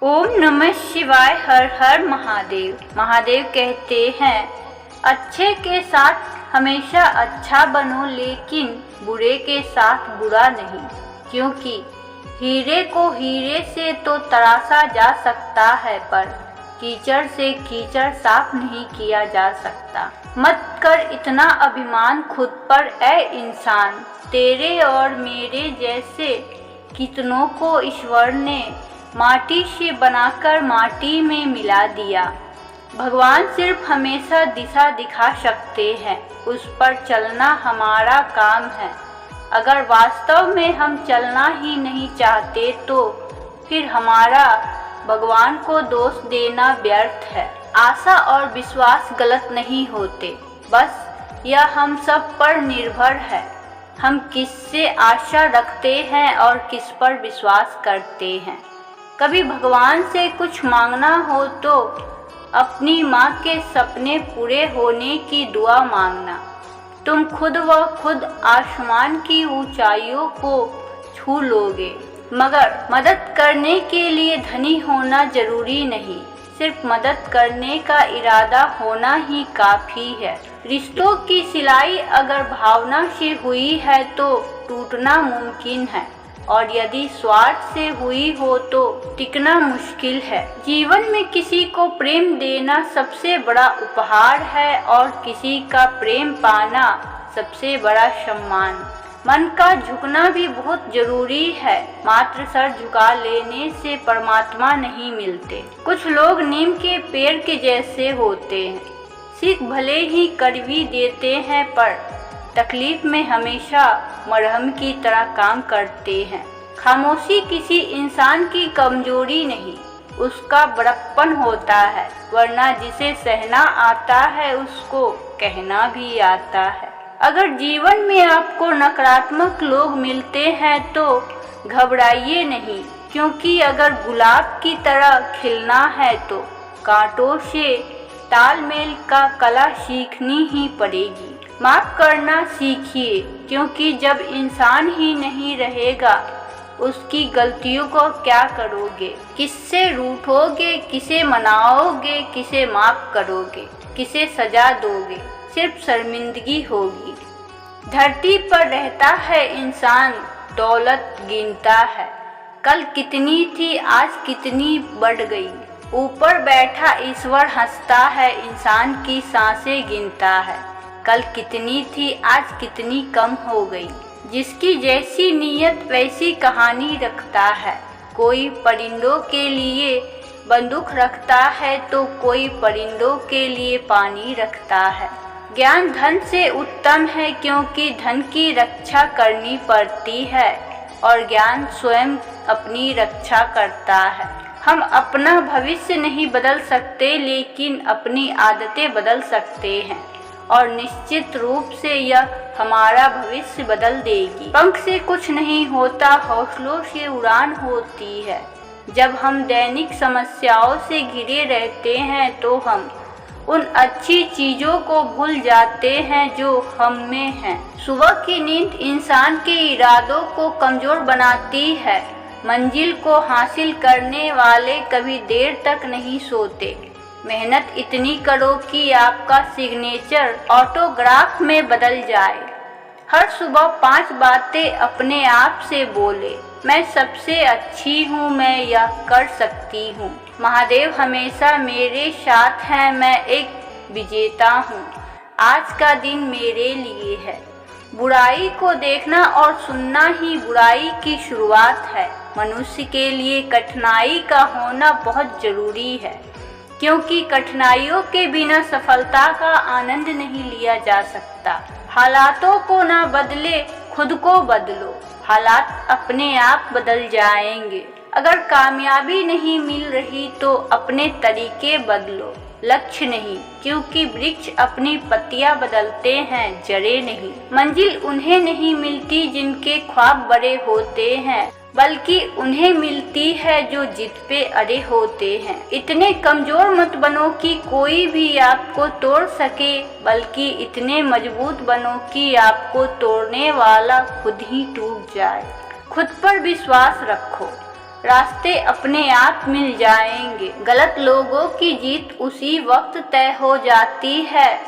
ओम नमः शिवाय। हर हर महादेव। महादेव कहते हैं, अच्छे के साथ हमेशा अच्छा बनो, लेकिन बुरे के साथ बुरा नहीं। क्योंकि हीरे को हीरे से तो तराशा जा सकता है, पर कीचड़ से कीचड़ साफ नहीं किया जा सकता। मत कर इतना अभिमान खुद पर ऐ इंसान। तेरे और मेरे जैसे कितनों को ईश्वर ने माटी से बनाकर माटी में मिला दिया। भगवान सिर्फ हमेशा दिशा दिखा सकते हैं, उस पर चलना हमारा काम है। अगर वास्तव में हम चलना ही नहीं चाहते तो फिर हमारा भगवान को दोष देना व्यर्थ है। आशा और विश्वास गलत नहीं होते, बस यह हम सब पर निर्भर है। हम किससे आशा रखते हैं और किस पर विश्वास करते हैं। कभी भगवान से कुछ मांगना हो तो अपनी माँ के सपने पूरे होने की दुआ मांगना। तुम खुद व खुद आसमान की ऊंचाइयों को छू लोगे। मगर मदद करने के लिए धनी होना जरूरी नहीं, सिर्फ मदद करने का इरादा होना ही काफ़ी है। रिश्तों की सिलाई अगर भावना से हुई है तो टूटना मुमकिन है, और यदि स्वार्थ से हुई हो तो टिकना मुश्किल है। जीवन में किसी को प्रेम देना सबसे बड़ा उपहार है, और किसी का प्रेम पाना सबसे बड़ा सम्मान। मन का झुकना भी बहुत जरूरी है, मात्र सर झुका लेने से परमात्मा नहीं मिलते। कुछ लोग नीम के पेड़ के जैसे होते हैं, सीख भले ही कड़वी देते हैं, पर तकलीफ में हमेशा मरहम की तरह काम करते हैं। खामोशी किसी इंसान की कमजोरी नहीं, उसका बड़प्पन होता है, वरना जिसे सहना आता है उसको कहना भी आता है। अगर जीवन में आपको नकारात्मक लोग मिलते हैं तो घबराइए नहीं, क्योंकि अगर गुलाब की तरह खिलना है तो कांटों से तालमेल का कला सीखनी ही पड़ेगी। माफ करना सीखिए, क्योंकि जब इंसान ही नहीं रहेगा उसकी गलतियों को क्या करोगे। किससे रूठोगे, किसे मनाओगे, किसे माफ करोगे, किसे सजा दोगे, सिर्फ शर्मिंदगी होगी। धरती पर रहता है इंसान, दौलत गिनता है। कल कितनी थी, आज कितनी बढ़ गई। ऊपर बैठा ईश्वर हंसता है, इंसान की सांसें गिनता है। कल कितनी थी, आज कितनी कम हो गई। जिसकी जैसी नीयत वैसी कहानी रखता है। कोई परिंदों के लिए बंदूक रखता है तो कोई परिंदों के लिए पानी रखता है। ज्ञान धन से उत्तम है, क्योंकि धन की रक्षा करनी पड़ती है और ज्ञान स्वयं अपनी रक्षा करता है। हम अपना भविष्य नहीं बदल सकते, लेकिन अपनी आदतें बदल सकते हैं, और निश्चित रूप से यह हमारा भविष्य बदल देगी। पंख से कुछ नहीं होता, हौसलों से उड़ान होती है। जब हम दैनिक समस्याओं से घिरे रहते हैं तो हम उन अच्छी चीज़ों को भूल जाते हैं जो हम में हैं। सुबह की नींद इंसान के इरादों को कमज़ोर बनाती है। मंजिल को हासिल करने वाले कभी देर तक नहीं सोते। मेहनत इतनी करो कि आपका सिग्नेचर ऑटोग्राफ में बदल जाए। हर सुबह 5 बातें अपने आप से बोले, मैं सबसे अच्छी हूँ, मैं यह कर सकती हूँ। महादेव हमेशा मेरे साथ हैं, मैं एक विजेता हूँ। आज का दिन मेरे लिए है। बुराई को देखना और सुनना ही बुराई की शुरुआत है। मनुष्य के लिए कठिनाई का होना बहुत जरूरी है, क्योंकि कठिनाइयों के बिना सफलता का आनंद नहीं लिया जा सकता। हालातों को ना बदले, खुद को बदलो, हालात अपने आप बदल जाएंगे। अगर कामयाबी नहीं मिल रही तो अपने तरीके बदलो, लक्ष्य नहीं, क्योंकि वृक्ष अपनी पत्तियां बदलते हैं, जड़ें नहीं। मंजिल उन्हें नहीं मिलती जिनके ख्वाब बड़े होते हैं, बल्कि उन्हें मिलती है जो जिद पे अड़े होते हैं। इतने कमजोर मत बनो कि कोई भी आपको तोड़ सके, बल्कि इतने मजबूत बनो कि आपको तोड़ने वाला खुद ही टूट जाए। खुद पर विश्वास रखो, रास्ते अपने आप मिल जाएंगे। गलत लोगों की जीत उसी वक्त तय हो जाती है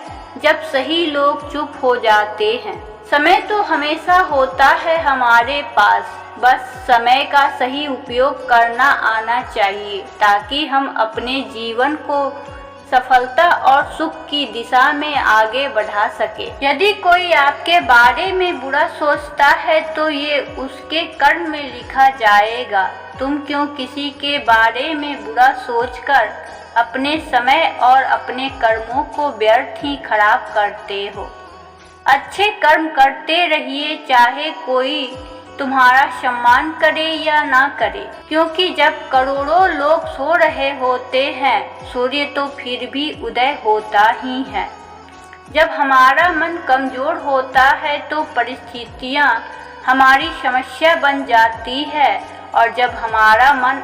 जब सही लोग चुप हो जाते हैं। समय तो हमेशा होता है हमारे पास, बस समय का सही उपयोग करना आना चाहिए ताकि हम अपने जीवन को सफलता और सुख की दिशा में आगे बढ़ा सके। यदि कोई आपके बारे में बुरा सोचता है तो ये उसके कर्म में लिखा जाएगा। तुम क्यों किसी के बारे में बुरा सोचकर अपने समय और अपने कर्मों को व्यर्थ ही खराब करते हो। अच्छे कर्म करते रहिए, चाहे कोई तुम्हारा सम्मान करे या ना करे, क्योंकि जब करोड़ों लोग सो रहे होते हैं सूर्य तो फिर भी उदय होता ही है। जब हमारा मन कमजोर होता है तो परिस्थितियाँ हमारी समस्या बन जाती है, और जब हमारा मन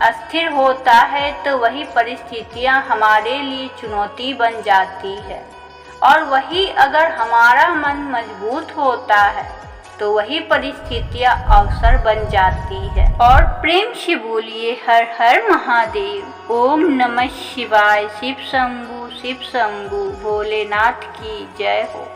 अस्थिर होता है तो वही परिस्थितियाँ हमारे लिए चुनौती बन जाती है, और वही अगर हमारा मन मजबूत होता है तो वही परिस्थितियाँ अवसर बन जाती है। और प्रेम से बोलिए हर हर महादेव। ओम नमः शिवाय। शिव शंभु भोलेनाथ की जय हो।